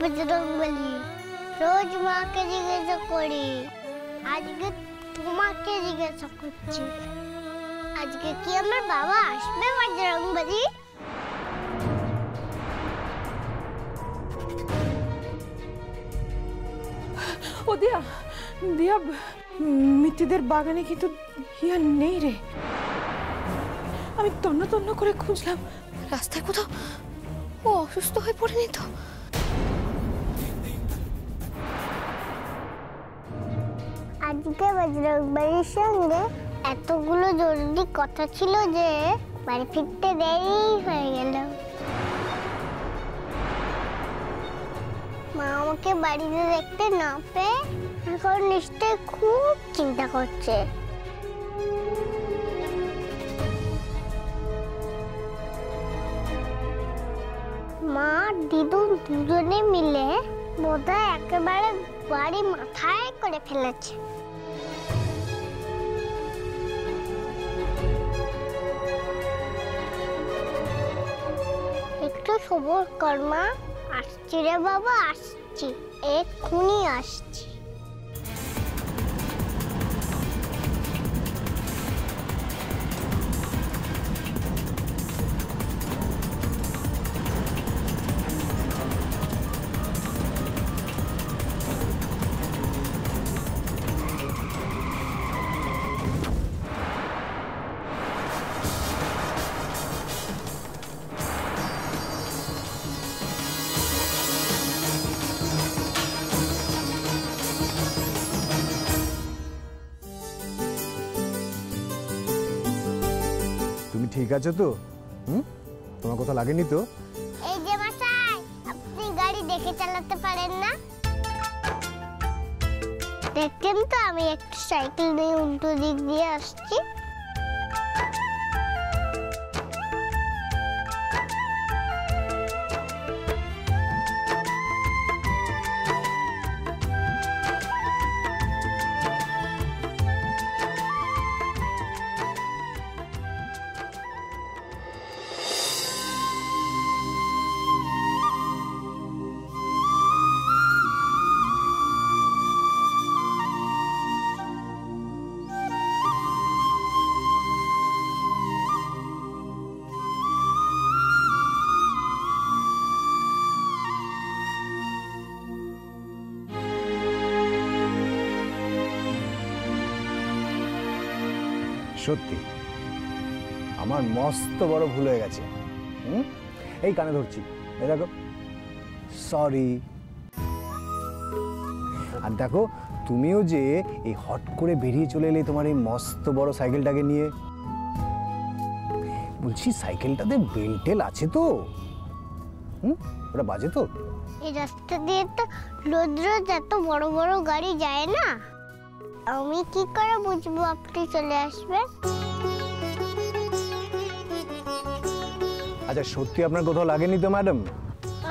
বজরংবলী, রোজ মাকে জিজ্ঞাসা করি, আজকে তোমাকে জিজ্ঞাসা করছি, আজকে কি আমার বাবা আসবে বজরংবলী? ও দিয়া, দিয়া মিত্তিদের বাগানে কিন্তু হিয়া নেই রে। আমি তন্ন তন্ন করে খুঁজলাম, রাস্তায় কোথাও ও অসুস্থ হয়ে পড়েনি তো? আজকে বজরংবলীর সঙ্গে এতগুলো জরুরি কথা ছিল যে বাড়ি ফিরতে দেরি হয়ে গেল। মা আমাকে বাড়িতে দেখতে না পেয়ে এখন নিশ্চয়ই খুব চিন্তা করছে। মা দিদুন দুজনে মিলে বোধহয় একেবারে বাড়ি মাথায় করে ফেলেছে। একটু সবর কর মা, আসছি রে বাবা, আসছি, এক্ষুনি আসছি। ঠিক আছে তো? তোমার কথা লাগেনি তো? এই যে মশাই, আপনি গাড়ি দেখে চালাতে পারেন না? দেখেন তো আমি একটা সাইকেল নিয়ে উল্টো দিক দিয়ে আসছি। সত্যি আমার মস্ত বড় ভুল হয়ে গেছে। এই কানে ধরছি, এই দেখো, সরি। আর দেখো, তুমিও যে এই হট করে বেরিয়ে চলে এলে তোমার এই মস্ত বড় সাইকেলটাকে নিয়ে। বলছি, সাইকেলটাতে বেল্টেল আছে তো? ওটা বাজে তো? এই রাস্তা দিয়ে তো রোজ রোজ এত বড় বড় গাড়ি যায় না, আমি কি করে বুঝবো আপনি চলে আসবেন? আচ্ছা, সত্যি আপনার কোথাও লাগেনি তো ম্যাডাম?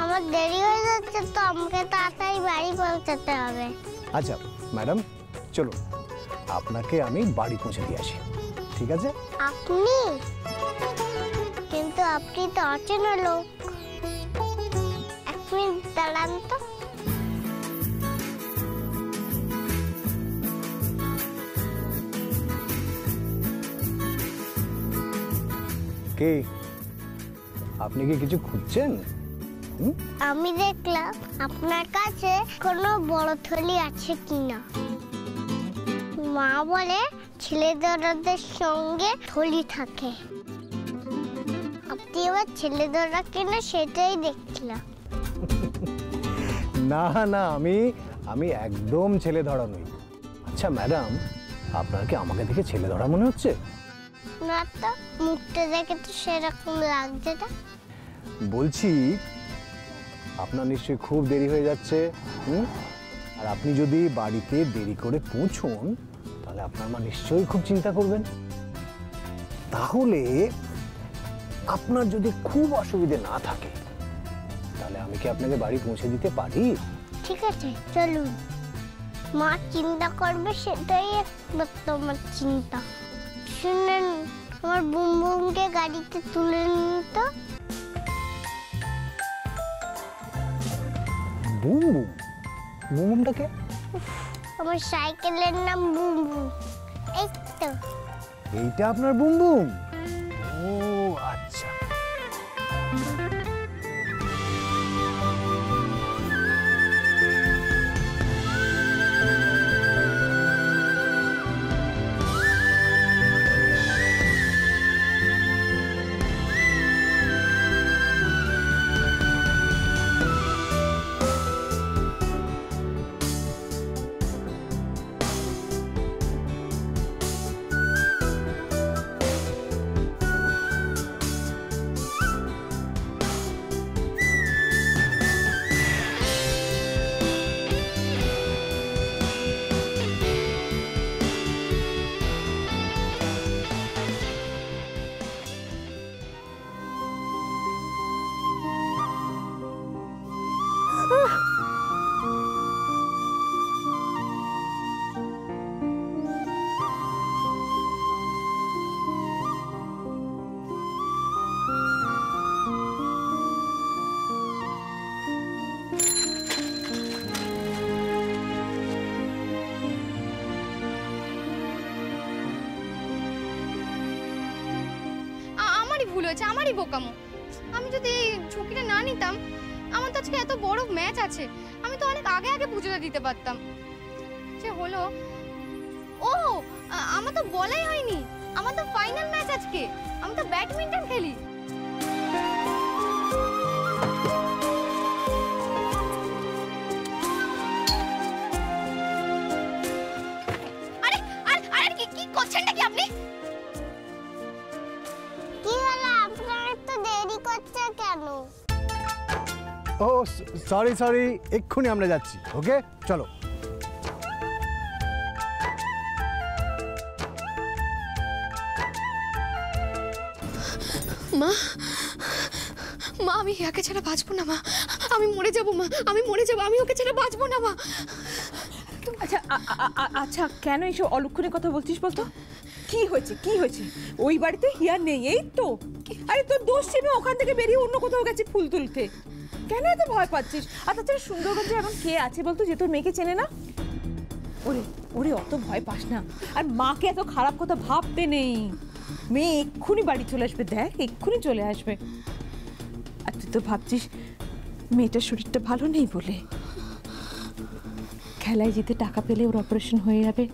আমার দেরি হয়ে যাচ্ছে তো, আমাকে তাড়াতাড়ি বাড়ি পৌঁছাতে হবে। আচ্ছা ম্যাডাম, চলুন আপনাকে আমি বাড়ি পৌঁছে দিয়ে আসি, ঠিক আছে? আপনি? কিন্তু আপনি তো অচেনা লোক। এক মিনিট দাঁড়ান তো। কে আপনি? কি কিছু খুঁজছেন? আমি দেখলাম আপনার কাছে কোনো বড় থলি আছে কিনা। মা বলে ছেলেদের সঙ্গে থলি থাকে, আপনি এবার ছেলেদরা কিনা সেটাই দেখছিলাম। না না, আমি একদম ছেলে ধরা নই। আচ্ছা ম্যাডাম, আপনার কি আমাকে দেখে ছেলে ধরা মনে হচ্ছে? না তো, মুখটা দেখে তো সেরকম লাগছে না। বলছি, আপনার নিশ্চয়ই খুব দেরি হয়ে যাচ্ছে, আর আপনি যদি বাড়িতে দেরি করে পৌঁছন তাহলে আপনার মা নিশ্চয়ই খুব চিন্তা করবেন। তাহলে আপনার যদি খুব অসুবিধে না থাকে তাহলে আমি কি আপনাকে বাড়ি পৌঁছে দিতে পারি? ঠিক আছে, চলুন। মা চিন্তা করবে সেটাই একমাত্র আমার চিন্তা। শুনেন, আমার বুমবুমকে গাড়িতে তুলে নিন তো। Boom boom? বুম বুমটাকে? আমার সাইকেলের নাম বুম বুম। এই তো। এইটা আপনার বুম বুম? ও আচ্ছা। ভুল হয়েছে, আমারই বোকামো। আমি যদি এই ঝুঁকিটা না নিতাম, আমার তো আজকে এত বড় ম্যাচ আছে, আমি তো অনেক আগে আগে পুজোটা দিতে পারতাম। যে হলো, ও আমার তো বলাই হয়নি, আমার তো ফাইনাল ম্যাচ আজকে, আমি তো ব্যাডমিন্টন খেলি। আরে আরে আরে কি করছেন নাকি আপনি? ও সরি সরি, এক্ষুনি আমরা যাচ্ছি। ওকে চলো। মা মা আমি ইয়াকে ছাড়া বাঁচবো না মা, আমি মরে যাবো মা, আমি মরে যাবো, আমি ওকে ছাড়া বাঁচবো না মা। আচ্ছা আচ্ছা, কেন এইসব অলক্ষণের কথা বলছিস বলতো? কি হয়েছে কি হয়েছে? ওই বাড়িতে হিয়া নেই, এই তো। আরে তোর দোষ ছিল, ওখান থেকে বেরিয়ে অন্য কোথাও গেছে ফুল তুলতে। কেন এত ভয় পাচ্ছিস? আর তাছাড়া সুন্দরগঞ্জে এখন কে আছে বলতো যে তোর মেয়েকে চেনে না? ওরে ওরে, অত ভয় পাস না। আর মাকে এত খারাপ কথা ভাবতে নেই। মেয়ে এক্ষুনি বাড়ি চলে আসবে, দেখ এক্ষুনি চলে আসবে। আর তুই তো ভাবছিস মেয়েটার শরীরটা ভালো নেই বলে। খেলায় জিতে টাকা পেলে ওর অপারেশন হয়ে যাবে,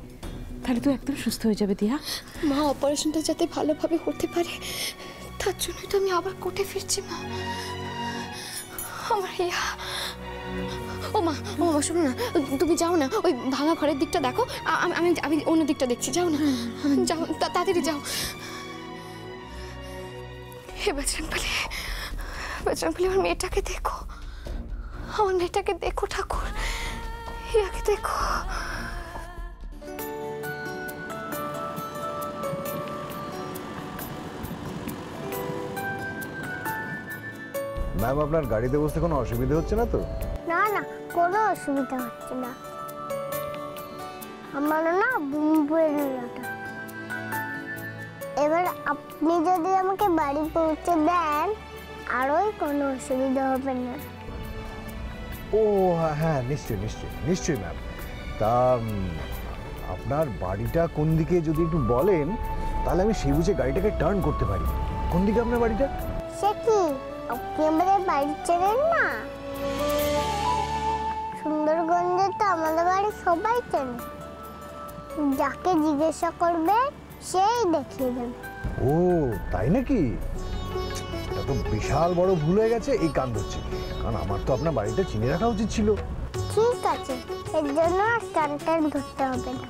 তাহলে তো একদম সুস্থ হয়ে যাবে দিয়া। মা অপারেশনটা যাতে ভালোভাবে হতে পারে তার জন্যই তো আমি আবার কোর্টে ফিরছি মা। আমার ইয়া, ও মা শোনো না, তুমি যাও না, ওই ভাঙা ঘরের দিকটা দেখো, আমি আমি অন্য দিকটা দেখছি, যাও না, যাও তাড়াতাড়ি যাও। হে বজরংবলী, বজরংবলী আমার মেয়েটাকে দেখো, আমার মেয়েটাকে দেখো ঠাকুর, ইয়াকে দেখো। ম্যাম, আপনার গাড়িতে বসতে কোনো অসুবিধা হচ্ছে না তো? না না, কোনো অসুবিধা হচ্ছে না। আমার না বুমবুমটা। এবার আপনি যদি আমাকে বাড়ি পৌঁছে দেন, আরোই কোনো অসুবিধা হবে না। ও হ্যাঁ, নিশ্চয়ই নিশ্চয়ই নিশ্চয়ই ম্যাম। তা আপনার বাড়িটা কোন দিকে যদি একটু বলেন, তাহলে আমি সেই বুঝে গাড়িটাকে টার্ন করতে পারি। কোন দিকে আপনার বাড়িটা? সে কি, আপনি আমাদের বাড়ি চেনেন না? সুন্দরগঞ্জে তো আমাদের বাড়ি সবাই চেনে, যাকে জিজ্ঞাসা করবে সেই দেখিয়ে দেবে। ও তাই নাকি? এটা তো বিশাল বড় ভুল হয়ে গেছে, এই কান ধরছি। কারণ আমার তো আপনার বাড়িটা চিনে রাখা উচিত ছিল। ঠিক আছে, এর জন্য আর টান ধরতে হবে না।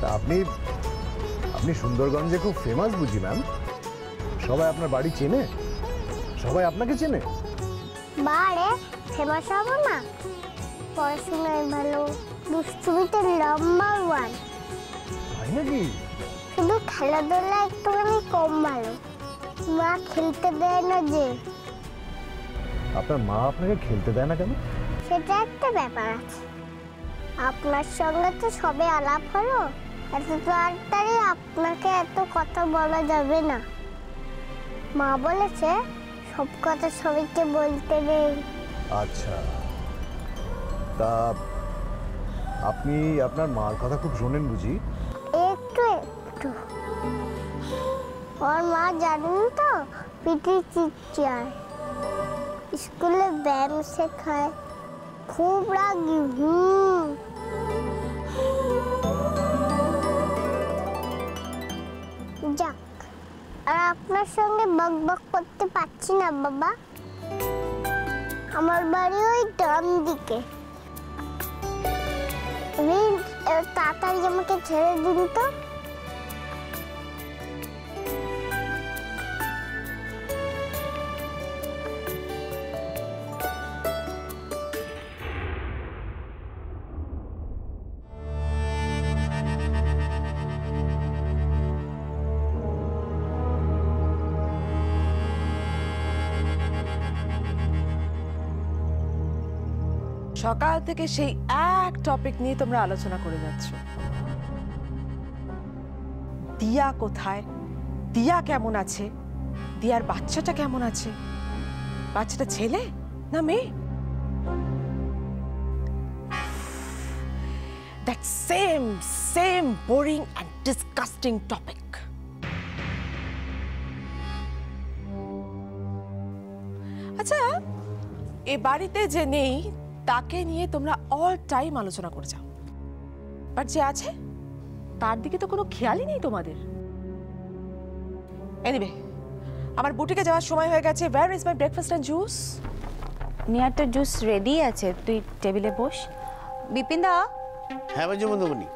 তা আপনি সুন্দরগঞ্জে খুব ফেমাস বুঝি ম্যাম? সবাই আপনার বাড়ি চেনে, সবাই আপনাকে চেনে? বারে ফেমাস হবো না? পড়াশোনায় ভালো, দুষ্টুমিতে নাম্বার 1। তাই নাকি? শুধু খেলাধুলা একটুখানি কম ভালো, মা খেলতে দেয় না যে। আপনার মা আপনাকে খেলতে দেয় না কেন? সেটা একটা ব্যাপার আছে। আপনার সঙ্গে তো সবে আলাপ হলো, এত তাড়াতাড়ি আপনাকে এত কথা বলা যাবে না। মা বলেছে সব কথা সবাইকে বলতে নেই। আচ্ছা, তা আপনি আপনার মার কথা খুব শোনেন বুঝি? একটু একটু। ওর মা জানেন তো পিটি টিচার, স্কুলে ব্যায়াম শেখায়, খুব রাগি। যাক, আর আপনার সঙ্গে বক বক করতে পারছি না বাবা। আমার বাড়ি ওই ডান দিকে। তাড়াতাড়ি আমাকে ছেড়ে দিন তো। সকাল থেকে সেই এক টপিক নিয়ে তোমরা আলোচনা করে যাচ্ছ। দিয়া কোথায়, দিয়া কেমন আছে, দিয়ার বাচ্চাটা কেমন আছে, বাচ্চাটা ছেলে না মেয়ে? That same boring and disgusting topic. আচ্ছা, এ বাড়িতে যে নেই তাকে নিয়ে তোমরা অল টাইম আলোচনা করে যাও, বাট যে আছে তার দিকে তো কোনো খেয়ালই নেই তোমাদের। এনিওয়ে, আমার বুটিকে যাওয়ার সময় হয়ে গেছে। Where is my breakfast and juice? নিয়ারটা জুস রেডি আছে, তুই টেবিলে বস। বিপিনদা। হ্যাঁ বন্ধুমণি,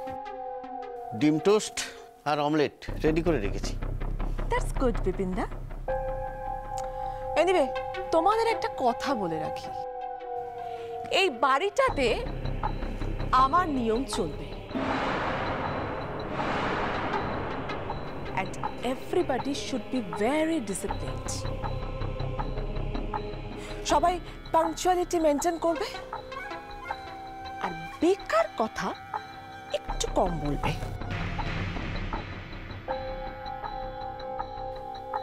ডিম টোস্ট আর অমলেট রেডি করে রেখেছি। That's good বিপিনদা। এনিওয়ে, তোমাদের একটা কথা বলে রাখি, এই বাড়িটাতে আমার নিয়ম চলবে, and everybody should be very disciplined. সবাই পাংচুয়ালিটি মেনটেন করবে আর বেকার কথা একটু কম বলবে।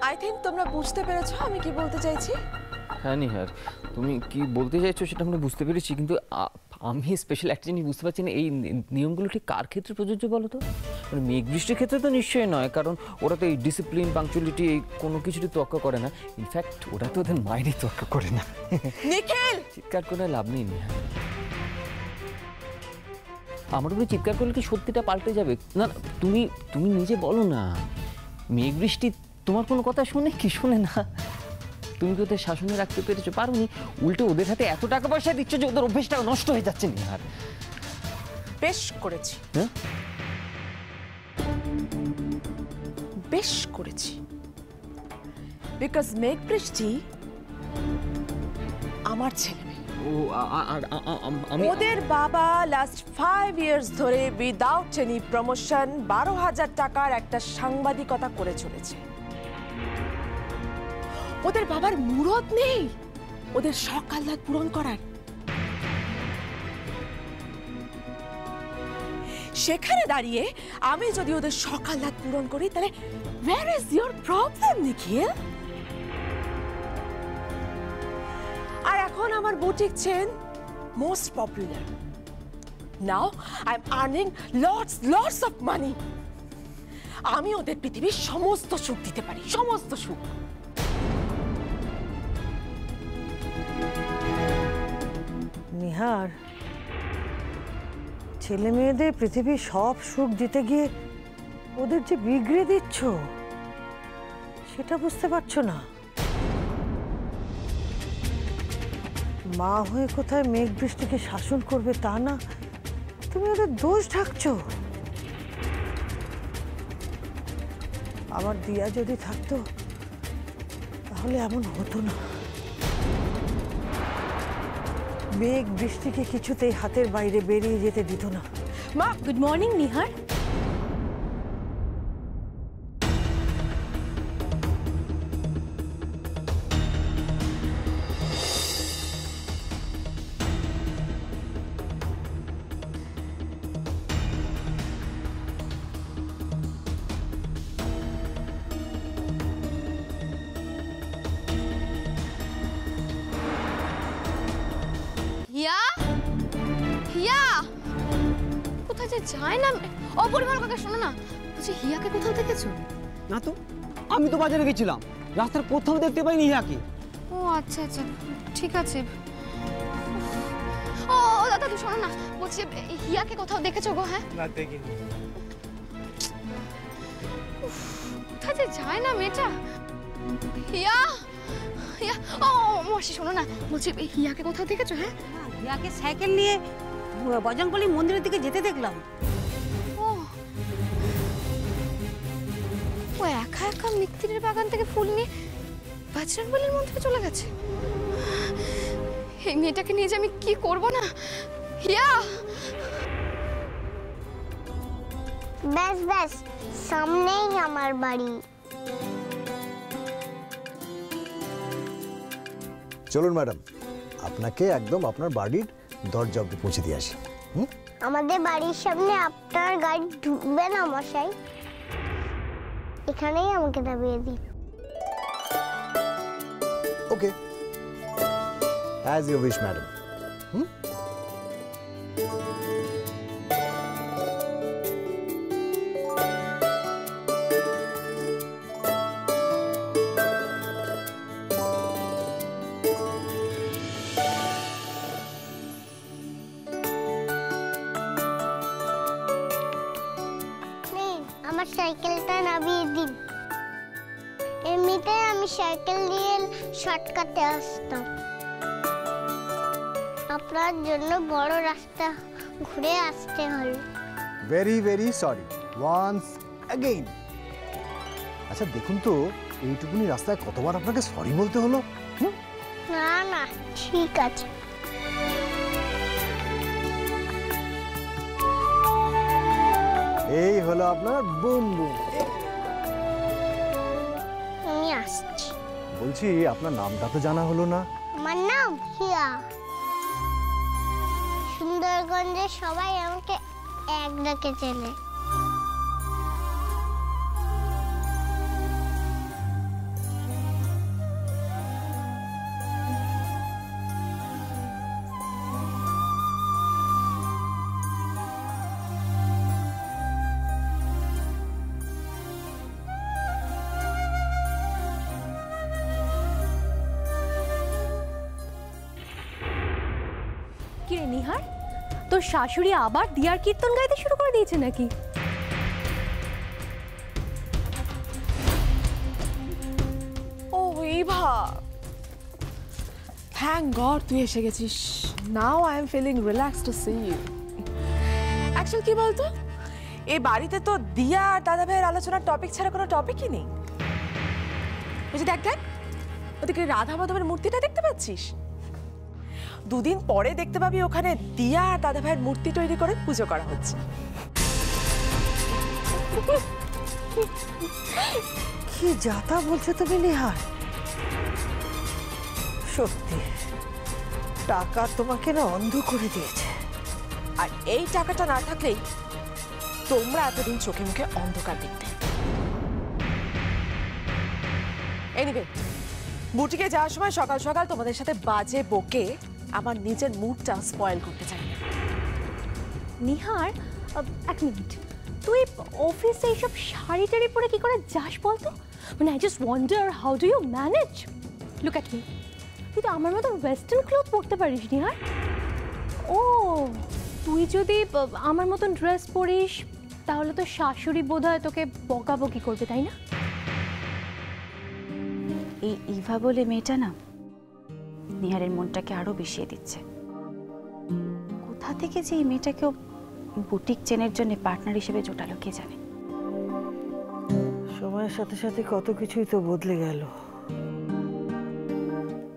আই থিংক তোমরা বুঝতে পেরেছো আমি কি বলতে চাইছি। হ্যাঁ নিহার, তুমি কি বলতে চাইছো সেটা আমরা বুঝতে পেরেছি, কিন্তু আমি স্পেশাল একটা জিনিস বুঝতে পারছি না, এই নিয়মগুলো ঠিক কার ক্ষেত্রে প্রযোজ্য বলো তো? মানে মেঘ বৃষ্টির ক্ষেত্রে তো নিশ্চয়ই নয়, কারণ ওরা তো এই ডিসিপ্লিন পাংচুয়ালিটি এই কোনো কিছুরই তোয়াক্কা করে না। ইনফ্যাক্ট ওরা তো ওদের মায়েরই তোয়াক্কা করে না। নিখিল, চিৎকার করে লাভ নেই নিহার। আমার উপরে চিৎকার করলে কি সত্যিটা পাল্টে যাবে? না না, তুমি নিজে বলো না, মেঘ বৃষ্টি তোমার কোনো কথা শোনে কি শোনে না? তুমি কি ওদের শাসনে রাখতে পেরেছো? পারোনি, উল্টে ওদের হাতে এত টাকা পয়সা দিচ্ছ যে ওদের অভ্যেসটা নষ্ট হয়ে যাচ্ছে নিহার। বেশ করেছি, হ্যাঁ বেশ করেছি, বিকজ মেঘ বৃষ্টি আমার ছেলে মেয়ে। ওদের বাবা লাস্ট 5 years ধরে উইদাউট এনি প্রমোশন 12,000 টাকার একটা সাংবাদিকতা করে চলেছে। ওদের বাবার মুরত নেই ওদের সকাল্লাদ পূরণ করার। সেখানে দাঁড়িয়ে আমি যদি ওদের সকাল্লাদ পূরণ করি তাহলে where is your problem, নিখিল? আর এখন আমার boutique chain most popular. Now I M earning lots of money. আমি ওদের পৃথিবীর সমস্ত সুখ দিতে পারি, সমস্ত সুখ। নিহার, ছেলে মেয়েদের পৃথিবীর সব সুখ দিতে গিয়ে ওদের যে বিগড়ে দিচ্ছ সেটা বুঝতে পারছো না। মা হয়ে কোথায় মেঘ বৃষ্টিকে শাসন করবে তা না, তুমি ওদের দোষ ঢাকছো। আমার দিয়া যদি থাকতো তাহলে এমন হতো না। মেঘ বৃষ্টিকে কিছুতেই হাতের বাইরে বেরিয়ে যেতে দিত না। মা, গুড মর্নিং নিহার। যে যায় না। অপরিমল কাকা শোনো না, বলছি হিয়াকে কোথাও দেখেছো? না তো, আমি তো বাজারে গেছিলাম, রাস্তার কোথাও দেখতে পাইনি হিয়াকে। ও আচ্ছা আচ্ছা, ঠিক আছে। ও দাদা তুই শোনো না, বলছি হিয়াকে কোথাও দেখেছো গো? হ্যাঁ না দেখিনি। কোথায় যে যায় না মেয়েটা। হিয়া হিয়া, ও মাসি শোনো না, বলছি হিয়াকে কোথাও দেখেছো? হ্যাঁ হিয়াকে সাইকেল নিয়ে বজরংবলী মন্দিরের দিকে যেতে দেখলাম। ও ও একা একা মিত্তিরের বাগান থেকে ফুল নিয়ে বজরংবলীর মন্দিরে চলে গেছে। এই মেয়েটাকে নিয়ে যে আমি কি করব না। হিয়া ব্যাস ব্যাস, সামনেই আমার বাড়ি। চলুন ম্যাডাম, আপনাকে একদম আপনার বাড়ির দরজা অব্দি পৌঁছে দিয়ে আসি। আমাদের বাড়ির সামনে আপনার গাড়ি ঢুকবে না মশাই, এখানেই আমাকে নামিয়ে দিন। ওকে, অ্যাজ ইউ উইশ ম্যাডাম। আমার সাইকেলটা নামিয়ে দিন। এমনিতে আমি সাইকেল নিয়ে শর্টকাটে আসতাম, আপনার জন্য বড় রাস্তা ঘুরে আসতে হলো। Very very sorry once again. আচ্ছা দেখুন তো, এইটুকুনি রাস্তায় কতবার আপনাকে সরি বলতে হলো? না না ঠিক আছে। এই হলো আপনার বুম বুম। আমি আসছি। বলছি আপনার নামটা তো জানা হলো না। আমার নাম হিয়া। সুন্দরগঞ্জে সবাই আমাকে এক ডাকে চেনে। কিরে নিহার, তোর শাশুড়ি আবার দিয়ার কীর্তন গাইতে শুরু করে দিয়েছে নাকি? ও ইভা, থ্যাংক গড তুই এসে গেছিস। Now I am feeling relax to see you. Actual কি বলতো, এই বাড়িতে তো দিয়া আর দাদা ভাইয়ের আলোচনার টপিক ছাড়া কোনো টপিকই নেই। ওই যে দেখ দেখ, ওদিকে রাধা মাধবের মূর্তিটা দেখতে পাচ্ছিস? দুদিন পরে দেখতে পাবি ওখানে দিয়া আর দাদা ভাইয়ের মূর্তি তৈরি করে পুজো করা হচ্ছে। কি যাতা বলছো তুমি নিহার? সত্যি টাকা তোমাকে না অন্ধ করে দিয়েছে। আর এই টাকাটা না থাকলেই তোমরা এতদিন চোখে মুখে অন্ধকার দেখতে। এনিওয়ে, বুটিকে যাওয়ার সময় সকাল সকাল তোমাদের সাথে বাজে বকে আমার নিজের মুডটা স্পয়েল করতে চাই না। নিহার এক মিনিট, তুই অফিসে এইসব শাড়ি টাড়ি পরে কি করে যাস বলতো? মানে I just wonder how do you manage. Look at me, তুই তো আমার মতো ওয়েস্টার্ন ক্লথ পরতে পারিস নিহার। ও তুই যদি আমার মতন ড্রেস পরিস তাহলে তো শাশুড়ি বোধহয় তোকে বকাবকি করবে, তাই না? এই ইভা বলে মেয়েটা না নিহারের মনটাকে আরো বিষিয়ে দিচ্ছে। কোথা থেকে যে এই মেয়েটাকেও বুটিক চেনের জন্য পার্টনার হিসেবে জোটালো কে জানে। সময়ের সাথে সাথে কত কিছুই তো বদলে গেল,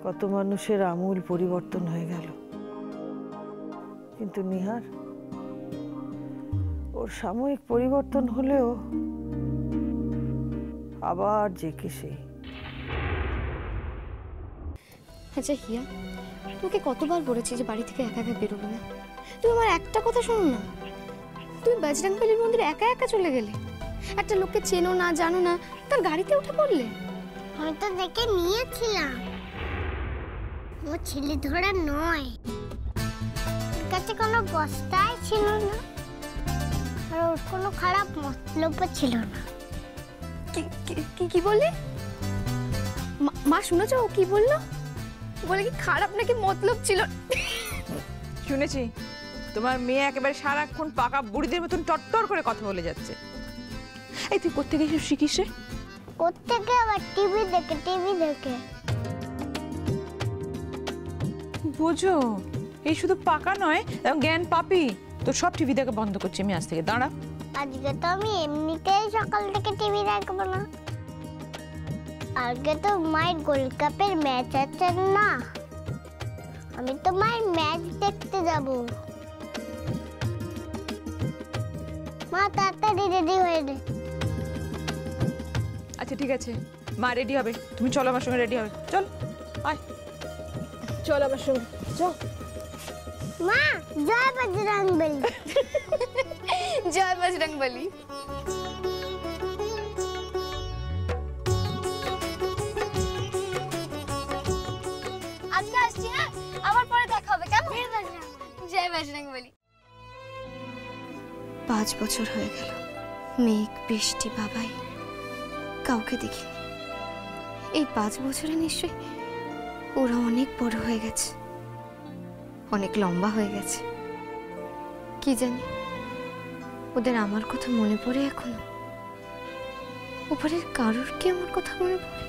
কত মানুষের আমূল পরিবর্তন হয়ে গেল। কিন্তু নিহার, ওর সাময়িক পরিবর্তন হলেও আবার যে কে সেই। আচ্ছা হিয়া, তোকে কতবার বলেছি যে বাড়ি থেকে একা একা বেরোবে না? তুই আমার একটা কথা শোনো না, তুই বজরংবলীর মন্দিরে একা একা চলে গেলে। একটা লোককে চেনো না জানো না, তার গাড়িতে উঠে পড়লে। আমি তো দেখে নিয়েছিলাম ও ছেলে ধরা নয়, ওর কাছে কোনো বস্তাই ছিল না। আর ওর কোনো খারাপ মতলব ছিল না। কি বললি? মা শুনেছো ও কি বললো? বলে কি খারাপ নাকি মতলব ছিল? শুনেছি তোমার মেয়ে একেবারে সারাক্ষণ পাকা বুড়িদের মতন টট্টর করে কথা বলে যাচ্ছে। এই তুই কোত্থেকে এসব শিখিস রে? কোত্থেকে আবার টিভি দেখে। বোঝো, এই শুধু পাকা নয়, জ্ঞান পাপি। তো সব টিভি দেখা বন্ধ করছি আমি আজ থেকে। দাঁড়া, আজকে তো আমি এমনিতেই সকাল থেকে টিভি দেখবো না। আজকে তো মায়ের গোল্ড কাপের ম্যাচ আছে না, আমি তো মায়ের ম্যাচ দেখতে যাব। মা তাড়াতাড়ি রেডি হয়ে নে। আচ্ছা ঠিক আছে, মা রেডি হবে, তুমি চলো আমার সঙ্গে। রেডি হবে, চল আয়, চল আমার সঙ্গে চল। মা জয় বজরংবলী। জয় বজরংবলী। আজকে আসছি, হ্যাঁ আবার পরে দেখা হবে, কেমন? জয় বজরংবলী। 5 বছর হয়ে গেল, মেঘ বৃষ্টি বাবাই কাউকে দেখিনি। এই 5 বছরে নিশ্চয়ই ওরা অনেক বড় হয়ে গেছে, অনেক লম্বা হয়ে গেছে। কি জানি ওদের আমার কথা মনে পড়ে এখনো? উপরের কারোর কি আমার কথা মনে পড়ে?